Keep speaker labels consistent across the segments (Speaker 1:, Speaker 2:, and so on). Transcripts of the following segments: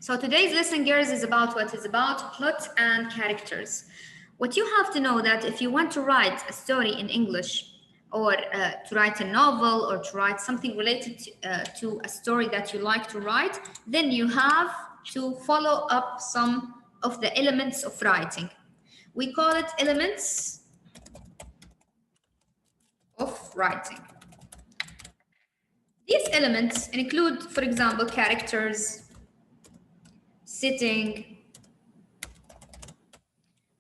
Speaker 1: So today's lesson, girls, is about what is about plot and characters. What you have to know that if you want to write a story in English, or to write a novel, or to write something related to a story that you like to write, then you have to follow up some of the elements of writing. We call it elements of writing. These elements include, for example, characters, setting,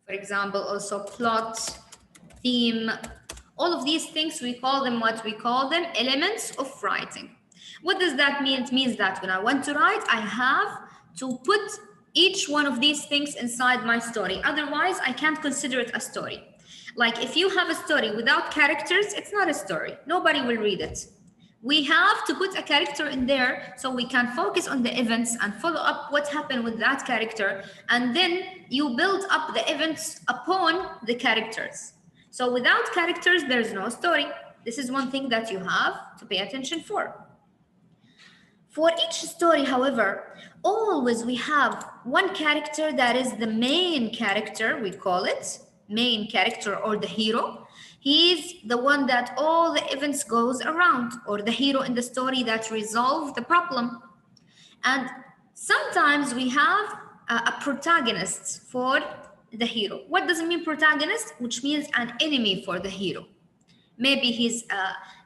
Speaker 1: for example, also plot, theme. All of these things, we call them what? We call them elements of writing. What does that mean? It means that when I want to write, I have to put each one of these things inside my story. Otherwise, I can't consider it a story. Like if you have a story without characters, it's not a story. Nobody will read it. We have to put a character in there so we can focus on the events and follow up what happened with that character. And then you build up the events upon the characters. So without characters, there's no story. This is one thing that you have to pay attention for. For each story, however, always we have one character that is the main character, we call it, main character or the hero. He's the one that all the events goes around, or the hero in the story that resolve the problem. And sometimes we have a protagonist for the hero. What does it mean protagonist? Which means an enemy for the hero. Maybe he's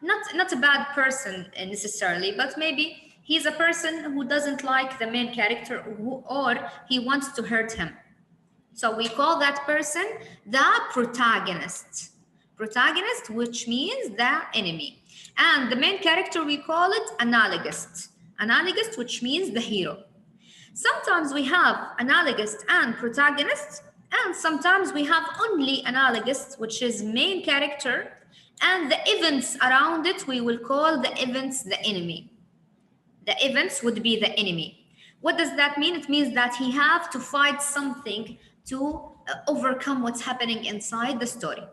Speaker 1: not a bad person necessarily, but maybe he's a person who doesn't like the main character, or he wants to hurt him. So we call that person the protagonist. Protagonist, which means the enemy. And the main character, we call it analogist. Analogist, which means the hero. Sometimes we have analogist and protagonist, and sometimes we have only analogist, which is main character, and the events around it, we will call the events the enemy. The events would be the enemy. What does that mean? It means that he have to fight something to overcome what's happening inside the story.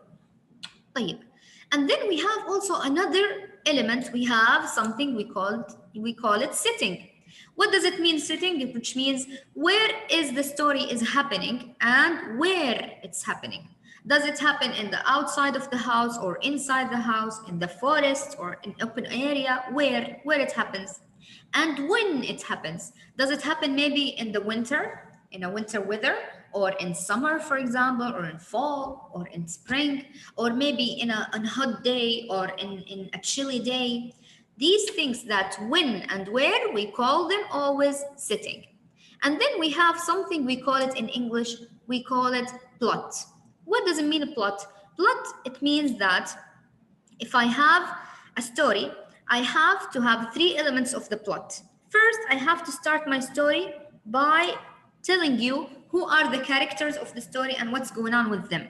Speaker 1: And then we have also another element. We have something we call it setting. What does it mean, setting? Which means where is the story is happening and where it's happening. Does it happen in the outside of the house, or inside the house, in the forest, or in open area? Where it happens, and when it happens. Does it happen maybe in the winter, in a winter weather, or in summer, for example, or in fall, or in spring, or maybe in a hot day, or in a chilly day? These things that when and where, we call them always setting. And then we have something, we call it in English, we call it plot. What does it mean, a plot? Plot, it means that if I have a story, I have to have three elements of the plot. First, I have to start my story by telling you who are the characters of the story and what's going on with them.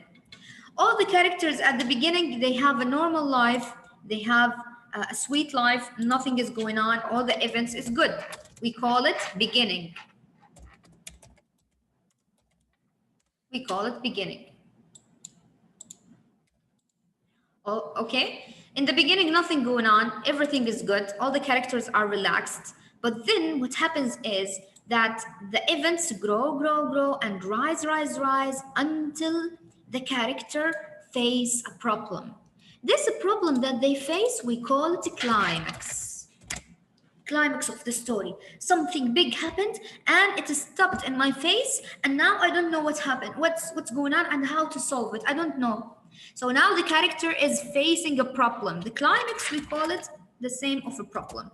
Speaker 1: All the characters at the beginning, they have a normal life, they have a sweet life, nothing is going on, all the events is good. We call it beginning. We call it beginning. Oh, okay. In the beginning, nothing going on, everything is good, all the characters are relaxed. But then what happens is that the events grow and rise until the character face a problem. This problem that they face, we call it a climax. Climax of the story. Something big happened and it stopped in my face, and now I don't know what's happened, what's going on and how to solve it. I don't know. So now the character is facing a problem. The climax, we call it the same of a problem.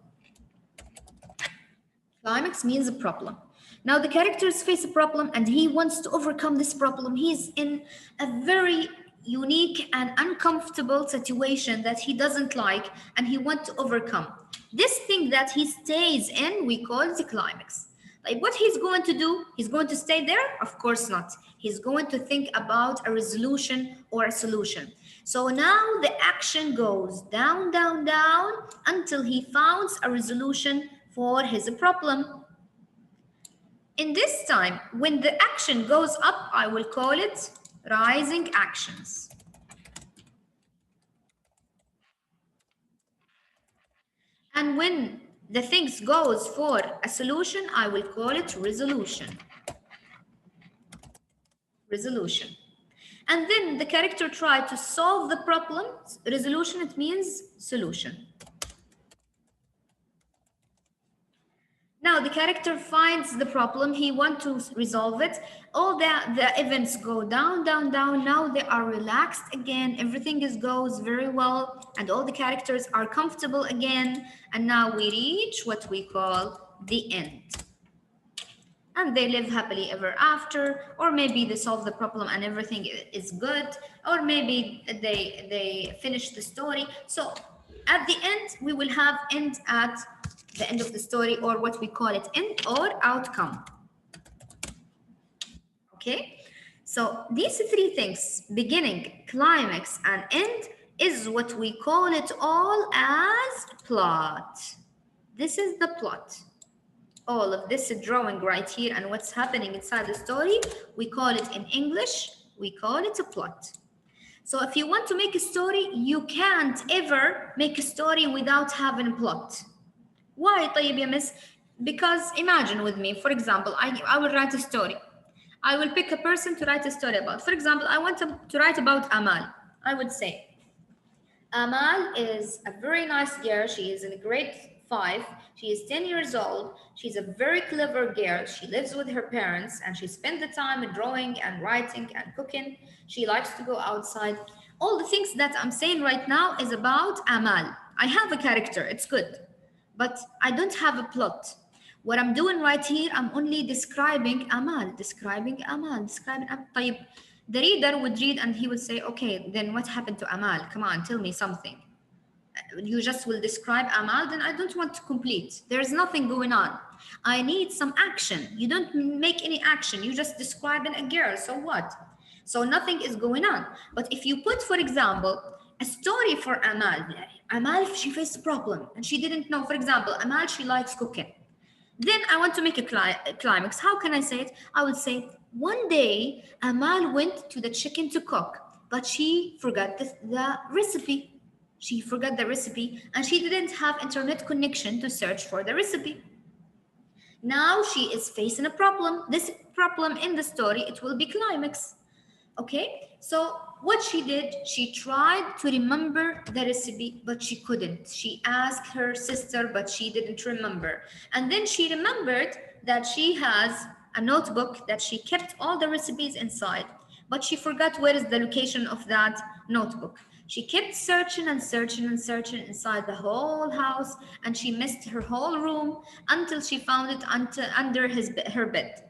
Speaker 1: Climax means a problem. Now the characters face a problem and he wants to overcome this problem. He's in a very unique and uncomfortable situation that he doesn't like and he wants to overcome. This thing that he stays in, we call it the climax. Like what he's going to do, he's going to stay there? Of course not. He's going to think about a resolution or a solution. So now the action goes down until he finds a resolution for his problem. In this time, when the action goes up, I will call it rising actions. And when the things goes for a solution, I will call it resolution. Resolution. And then the character tried to solve the problem. Resolution, it means solution. Now the character finds the problem, he wants to resolve it. All the events go down, down, down. Now they are relaxed again. Everything goes very well, and all the characters are comfortable again. And now we reach what we call the end. And they live happily ever after, or maybe they solve the problem and everything is good, or maybe they finish the story. So at the end, we will have end at the end of the story, or what we call it end or outcome. Okay, so these three things, beginning, climax, and end, is what we call it all as plot. This is the plot. All of this drawing right here and what's happening inside the story, we call it in English, we call it a plot. So if you want to make a story, you can't ever make a story without having a plot. Why, طيب يا miss? Because imagine with me, for example, I will write a story. I will pick a person to write a story about. For example, I want to write about Amal. I would say, Amal is a very nice girl. She is in grade 5. She is 10 years old. She's a very clever girl. She lives with her parents and she spends the time drawing and writing and cooking. She likes to go outside. All the things that I'm saying right now is about Amal. I have a character, it's good, but I don't have a plot. What I'm doing right here, I'm only describing Amal, describing Amal. طيب, the reader would read and he would say, okay, then what happened to Amal? Come on, tell me something. You just will describe Amal, then I don't want to complete. There's nothing going on. I need some action. You don't make any action. You just describing a girl, so what? So nothing is going on. But if you put, for example, a story for Amal, Amal, she faced a problem and she didn't know, for example, Amal, she likes cooking. Then I want to make a climax. How can I say it? I would say, one day, Amal went to the chicken to cook, but she forgot the recipe. She forgot the recipe and she didn't have internet connection to search for the recipe. Now she is facing a problem. This problem in the story, it will be climax. Okay, so what she did, she tried to remember the recipe, but she couldn't. She asked her sister, but she didn't remember. And then she remembered that she has a notebook that she kept all the recipes inside, but she forgot where is the location of that notebook. She kept searching and searching and searching inside the whole house, and she missed her whole room until she found it under her bed.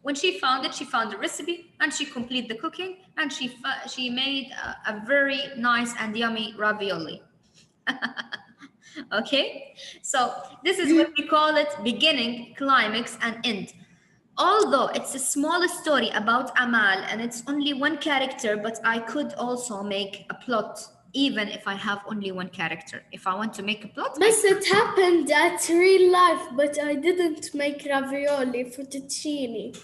Speaker 1: When she found it, she found the recipe and she completed the cooking and she made a very nice and yummy ravioli. Okay, so this is what we call it beginning, climax, and end. Although it's a small story about Amal and it's only one character, but I could also make a plot even if I have only one character. If I want to make a plot.
Speaker 2: Miss, it happened at real life, but I didn't make ravioli fettuccine.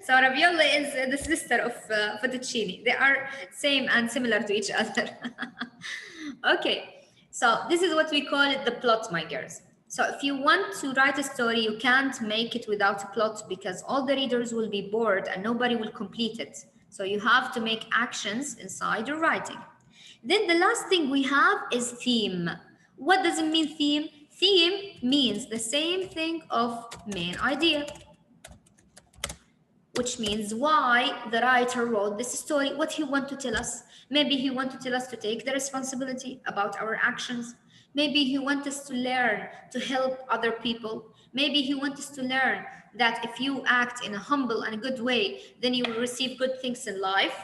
Speaker 1: So ravioli is the sister of fettuccine. They are same and similar to each other. Okay, so this is what we call it the plot, my girls. So if you want to write a story, you can't make it without a plot because all the readers will be bored and nobody will complete it. So you have to make actions inside your writing. Then the last thing we have is theme. What does it mean, theme? Theme means the same thing of main idea, which means why the writer wrote this story, what he wants to tell us. Maybe he wants to tell us to take the responsibility about our actions. Maybe he wants us to learn to help other people. Maybe he wants us to learn that if you act in a humble and a good way, then you will receive good things in life.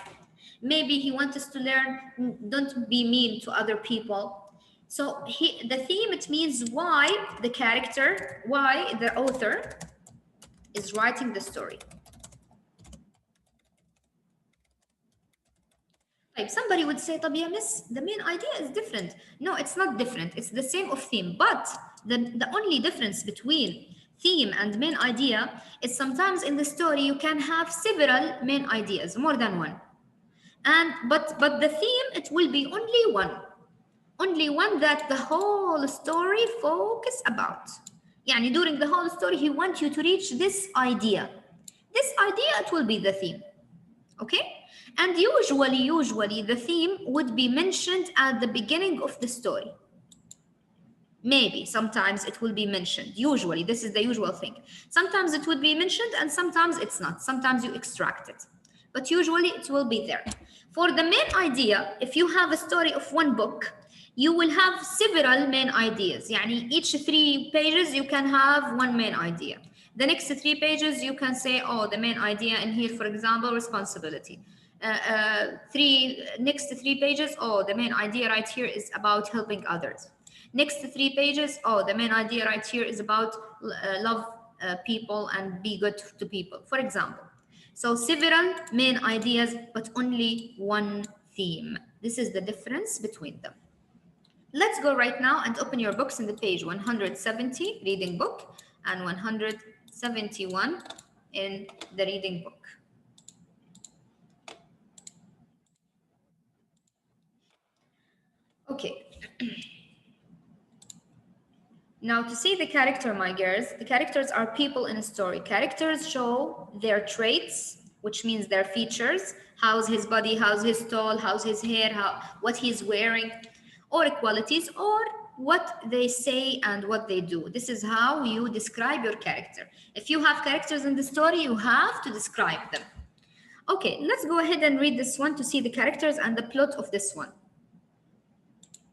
Speaker 1: Maybe he wants us to learn, don't be mean to other people. So the theme, it means why the character, why the author is writing the story. Like somebody would say, طب يا miss, the main idea is different. No, it's not different. It's the same of theme. But the only difference between theme and main idea is sometimes in the story you can have several main ideas, more than one. But the theme, it will be only one. only one that the whole story focus about. يعني during the whole story he wants you to reach this idea. This idea, it will be the theme. Okay? And usually the theme would be mentioned at the beginning of the story. Maybe sometimes it will be mentioned. Usually, this is the usual thing. Sometimes it would be mentioned and sometimes it's not. Sometimes you extract it. But usually it will be there. For the main idea, if you have a story of one book, you will have several main ideas. يعني each 3 pages you can have one main idea. The next 3 pages you can say, oh, the main idea in here, for example, responsibility. Next 3 pages, oh, the main idea right here is about helping others. Next 3 pages, oh, the main idea right here is about love people and be good to people, for example. So several main ideas, but only one theme. This is the difference between them. Let's go right now and open your books in the page 170, reading book, and 171 in the reading book. Okay. Now, to see the character, my girls, the characters are people in a story. Characters show their traits, which means their features. How's his body, how's his tall, how's his hair, what he's wearing, or qualities, or what they say and what they do. This is how you describe your character. If you have characters in the story, you have to describe them. Okay, let's go ahead and read this one to see the characters and the plot of this one.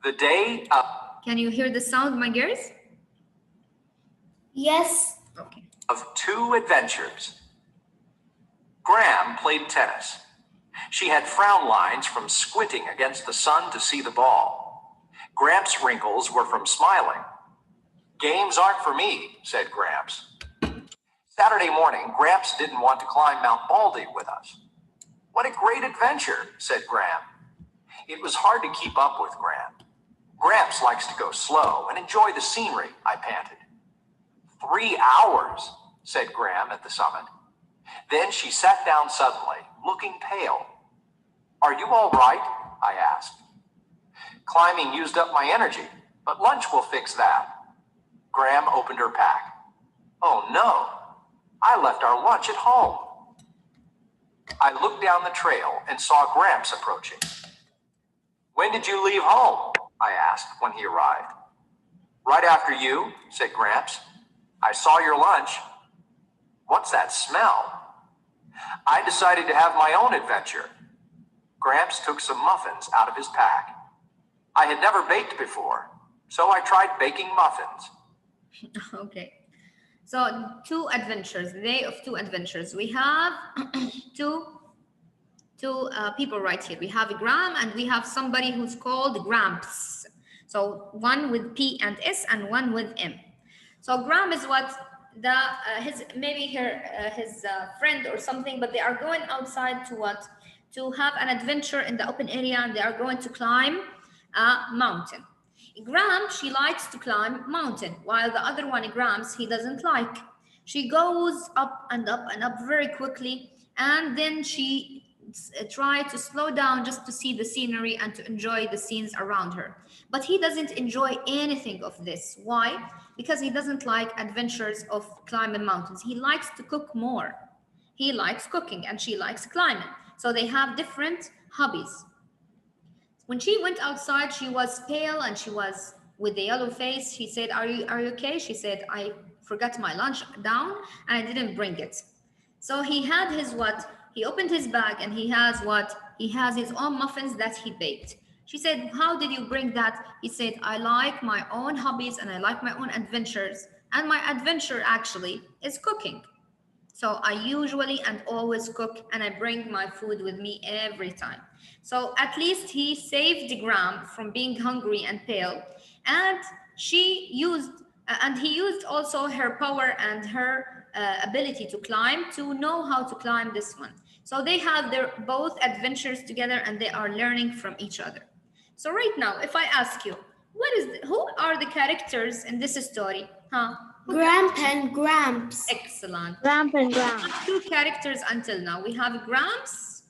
Speaker 3: The day of...
Speaker 1: Can you hear the sound, my girls?
Speaker 2: Yes.
Speaker 1: Okay.
Speaker 3: Of 2 adventures. Graham played tennis. She had frown lines from squinting against the sun to see the ball. Gramps' wrinkles were from smiling. Games aren't for me, said Gramps. Saturday morning, Gramps didn't want to climb Mount Baldy with us. What a great adventure, said Graham. It was hard to keep up with Graham. Gramps likes to go slow and enjoy the scenery, I panted. 3 hours, said Graham at the summit. Then she sat down suddenly, looking pale. Are you all right? I asked. Climbing used up my energy, but lunch will fix that. Graham opened her pack. Oh no, I left our lunch at home. I looked down the trail and saw Gramps approaching. When did you leave home? I asked when he arrived. Right after you, said Gramps. I saw your lunch. What's that smell? I decided to have my own adventure. Gramps took some muffins out of his pack. I had never baked before, so I tried baking muffins.
Speaker 1: Okay. So 2 adventures, the day of 2 adventures. We have two people right here. We have Graham and we have somebody who's called Gramps. So one with P and S and one with M. So Graham is what his friend or something, but they are going outside to what? To have an adventure in the open area, and they are going to climb a mountain. Graham, she likes to climb mountain, while the other one, Gramps, he doesn't like. She goes up and up and up very quickly, and then she try to slow down just to see the scenery and to enjoy the scenes around her. But he doesn't enjoy anything of this. Why? Because he doesn't like adventures of climbing mountains. He likes to cook more. He likes cooking and she likes climbing. So they have different hobbies. When she went outside, she was pale and she was with a yellow face. She said, are you okay? She said, I forgot my lunch down and I didn't bring it. So he had his what? He opened his bag and he has what? He has his own muffins that he baked. She said, how did you bring that? He said, I like my own hobbies and I like my own adventures. And my adventure actually is cooking. So I usually and always cook and I bring my food with me every time. So at least he saved Graham from being hungry and pale. And he used also her power and her ability to climb to know how to climb this one. So they have their both adventures together and they are learning from each other. So right now, if I ask you, who are the characters in this story?
Speaker 2: Gramp and Gramps.
Speaker 1: Excellent.
Speaker 4: Gramp and Gramps.
Speaker 1: 2 characters until now. We have Gramps.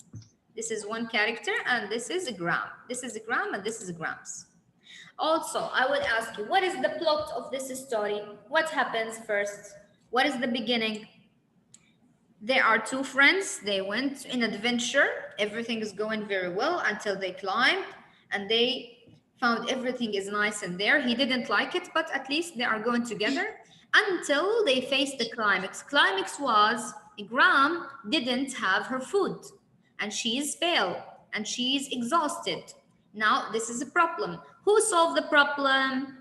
Speaker 1: This is one character and this is Graham. This is Graham and this is Gramps. Also, I would ask you, what is the plot of this story? What happens first? What is the beginning? There are two friends. They went in adventure. Everything is going very well until they climbed and they found everything is nice in there. He didn't like it, but at least they are going together until they faced the climax. Climax was Graham didn't have her food and she is pale and she is exhausted. Now, this is a problem. Who solved the problem?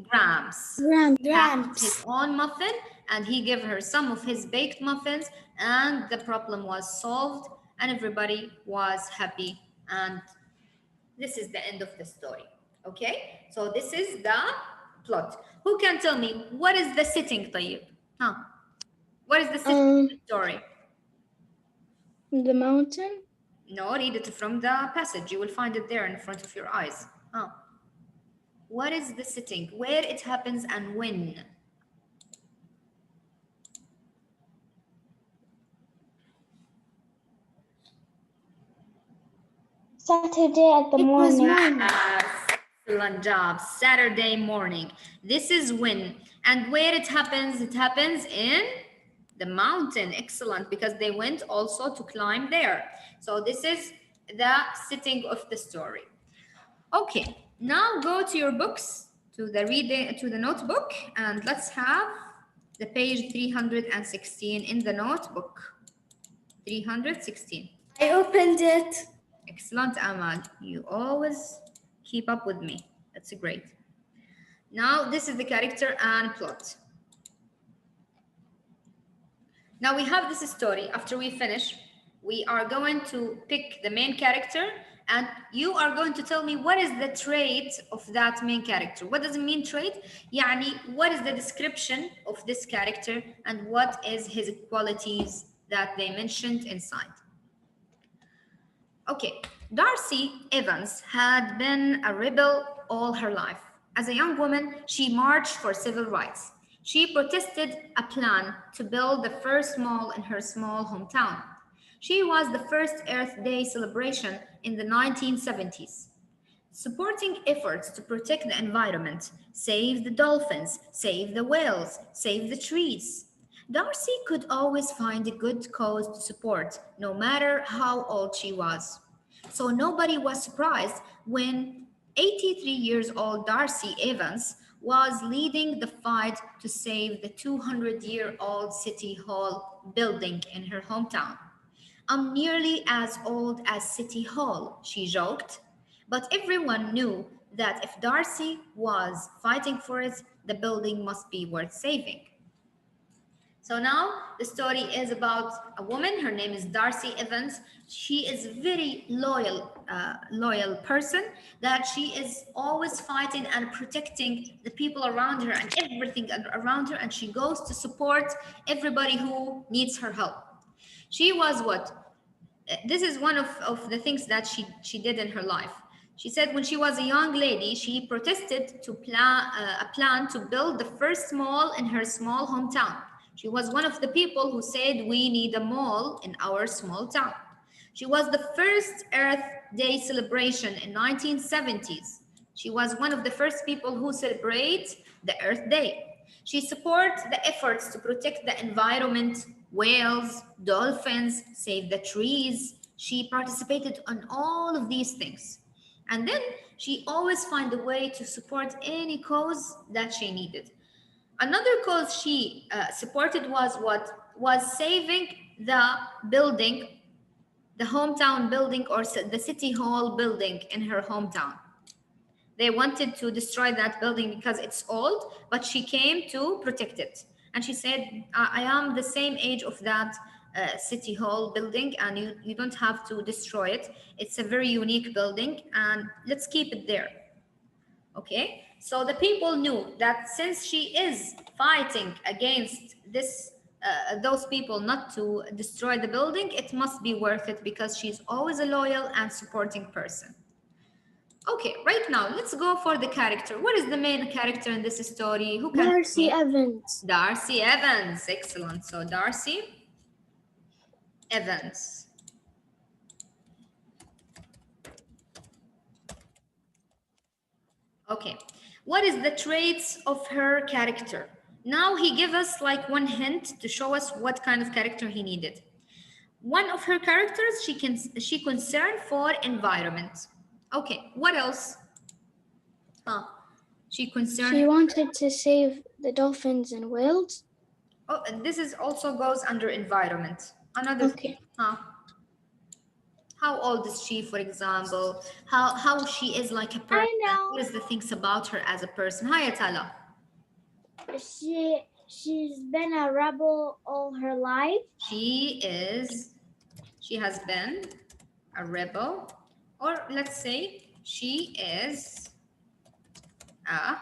Speaker 1: Grams. Had his own muffin and he gave her some of his baked muffins and the problem was solved and everybody was happy, and this is the end of the story. Okay, so this is the plot. Who can tell me what is the setting, طيب? Huh? What is the setting of the story?
Speaker 2: The mountain.
Speaker 1: No, read it from the passage. You will find it there in front of your eyes. Huh? What is the setting? Where it happens and when?
Speaker 2: Saturday at the morning.
Speaker 1: Excellent job. Saturday morning. This is when. And where it happens in the mountain. Excellent, because they went also to climb there. So this is the setting of the story. Okay, now go to your books, to the notebook, and let's have the page 316 in the notebook. 316.
Speaker 2: I opened it.
Speaker 1: Excellent, Amal. You always keep up with me. That's great. Now, this is the character and plot. Now we have this story. After we finish, we are going to pick the main character and you are going to tell me what is the trait of that main character. What does it mean, trait? يعني, what is the description of this character and what is his qualities that they mentioned inside? Okay, Darcy Evans had been a rebel all her life. As a young woman, she marched for civil rights. She protested a plan to build the first mall in her small hometown. She was the first Earth Day celebration in the 1970s. Supporting efforts to protect the environment, save the dolphins, save the whales, save the trees. Darcy could always find a good cause to support, no matter how old she was. So nobody was surprised when 83 years old Darcy Evans was leading the fight to save the 200-year-old City Hall building in her hometown. I'm nearly as old as City Hall, she joked. But everyone knew that if Darcy was fighting for it, the building must be worth saving. So now the story is about a woman. Her name is Darcy Evans. She is a very loyal person that she is always fighting and protecting the people around her and everything around her. And she goes to support everybody who needs her help. She was what? This is one of the things that she did in her life. She said when she was a young lady, she protested to a plan to build the first mall in her small hometown. She was one of the people who said we need a mall in our small town. She was the first Earth Day celebration in 1970s. She was one of the first people who celebrate the Earth Day. She supports the efforts to protect the environment, whales, dolphins, save the trees. She participated on all of these things. And then she always found a way to support any cause that she needed. Another cause she supported was what? Was saving the building, the hometown building or the City Hall building in her hometown. They wanted to destroy that building because it's old, but she came to protect it. And she said, I am the same age of that City Hall building and you don't have to destroy it. It's a very unique building and let's keep it there. Okay, so the people knew that since she is fighting against those people not to destroy the building, it must be worth it because she's always a loyal and supporting person. Okay, right now, let's go for the character. What is the main character in this story? Who can
Speaker 2: Darcy Evans.
Speaker 1: Darcy Evans. Excellent. So Darcy Evans. Okay, what is the traits of her character? Now he gave us like one hint to show us what kind of character he needed. One of her characters, she concerned for environment. Okay, what else? She concerned.
Speaker 2: She wanted to save the dolphins and whales.
Speaker 1: Oh, and this is also goes under environment. Another.
Speaker 2: Okay.
Speaker 1: How old is she, for example? How she is like a person?
Speaker 2: I know.
Speaker 1: What is the things about her as a person? Hi, Atala.
Speaker 2: She's been a rebel all her life.
Speaker 1: She has been a rebel, or let's say she is a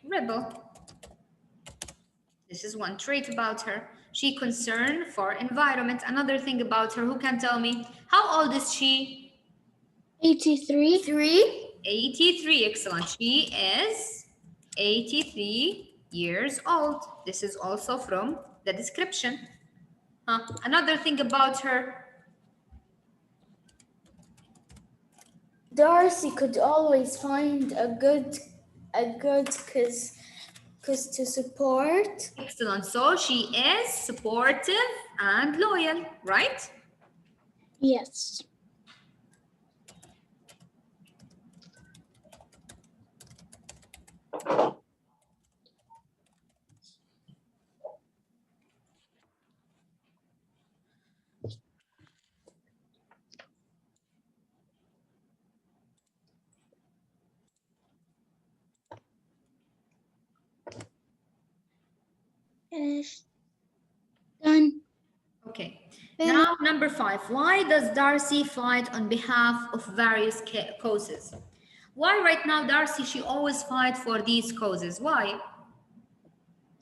Speaker 1: rebel. This is one trait about her. She concerned for environment. Another thing about her, who can tell me? How old is she?
Speaker 2: 83.
Speaker 1: 83, excellent. She is 83 years old. This is also from the description. Another thing about her.
Speaker 2: Darcy could always find a good cause to support.
Speaker 1: Excellent. So she is supportive and loyal, right?
Speaker 2: Yes. Finished. Done.
Speaker 1: Okay. Now, number 5. Why does Darcy fight on behalf of various causes? Why right now, Darcy, she always fight for these causes? Why?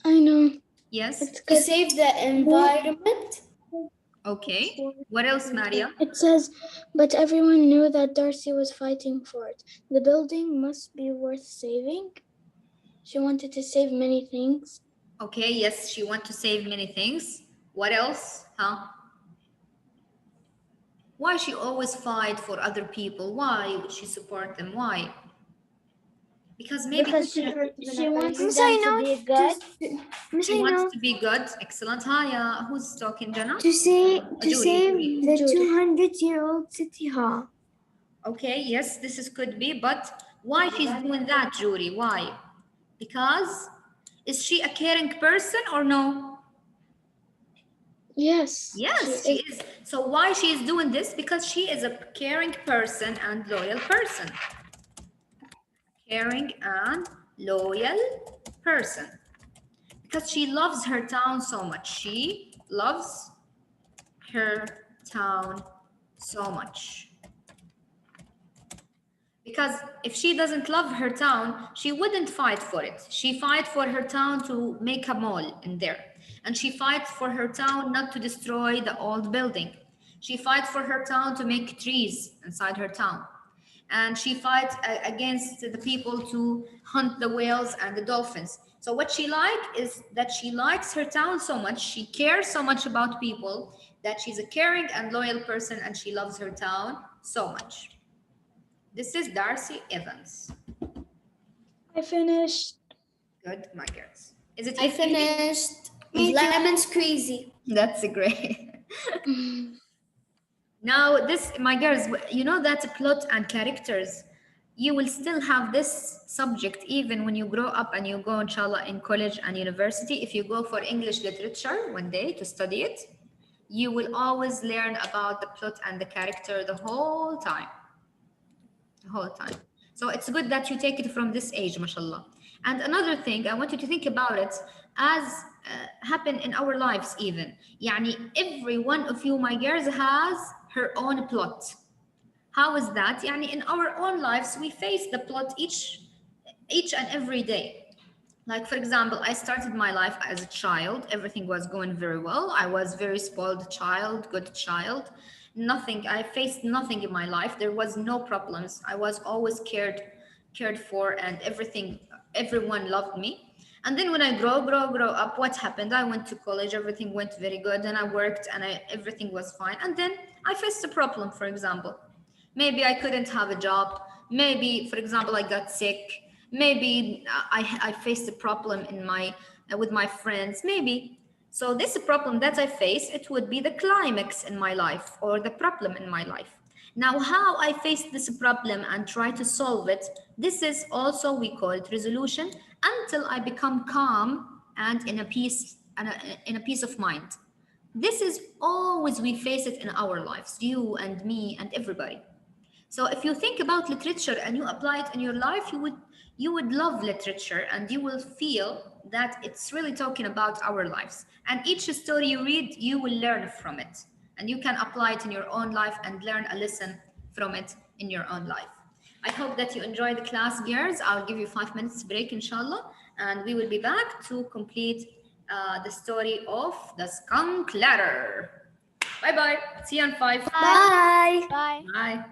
Speaker 2: I know.
Speaker 1: Yes?
Speaker 2: To save the environment.
Speaker 1: Okay. What else, Maria?
Speaker 2: It says, but everyone knew that Darcy was fighting for it. The building must be worth saving. She wanted to save many things.
Speaker 1: Okay, yes, she wants to save many things. What else? Why she always fight for other people? Why would she support them? Why? Because maybe
Speaker 2: she wants them to be good.
Speaker 1: She wants to be good. Excellent. Hi, who's talking, Jana?
Speaker 2: To save
Speaker 1: Judy.
Speaker 2: the 200-year-old City Hall.
Speaker 1: Okay, yes, could be, but why she's doing that, Judy? Why? Because is she a caring person or no?
Speaker 2: Yes.
Speaker 1: Yes, she is. So why she is doing this? Because she is a caring person and loyal person. Caring and loyal person. Because she loves her town so much. She loves her town so much. Because if she doesn't love her town, she wouldn't fight for it. She fight for her town to make a mall in there. And she fights for her town not to destroy the old building. She fights for her town to make trees inside her town. And she fights against the people to hunt the whales and the dolphins. So what she likes is that she likes her town so much, she cares so much about people, that she's a caring and loyal person and she loves her town so much. This is Darcy Evans.
Speaker 2: I finished.
Speaker 1: Good, my girls. Is it?
Speaker 2: I finished. Lemon's crazy.
Speaker 1: That's great. Now, this, my girls, you know that plot and characters, you will still have this subject even when you grow up and you go, inshallah, in college and university. If you go for English literature one day to study it, you will always learn about the plot and the character the whole time. So it's good that you take it from this age, mashallah. And another thing, I want you to think about it as happen in our lives even. Yani every one of you, my girls, has her own plot. How is that? Yani in our own lives, we face the plot each and every day. Like, for example, I started my life as a child. Everything was going very well. I was very spoiled child, good child. Nothing, I faced nothing in my life. There was no problems. I was always cared for, and everyone loved me. And then when I grow up, what happened? I went to college, everything went very good, and I worked and everything was fine. And then I faced a problem, for example. Maybe I couldn't have a job. Maybe, for example, I got sick. Maybe I faced a problem in my with my friends, maybe. So this problem that I face, it would be the climax in my life or the problem in my life. Now, how I face this problem and try to solve it, this is also, we call it resolution, until I become calm and in a peace of mind. This is always we face it in our lives, you and me and everybody. So if you think about literature and you apply it in your life, you would love literature and you will feel that it's really talking about our lives. And each story you read, you will learn from it. And you can apply it in your own life and learn a lesson from it in your own life. I hope that you enjoyed the class, girls. I'll give you 5 minutes break, inshallah, and we will be back to complete the story of the skunk ladder. Bye bye. See you on 5.
Speaker 2: Bye.
Speaker 4: Bye.
Speaker 1: Bye.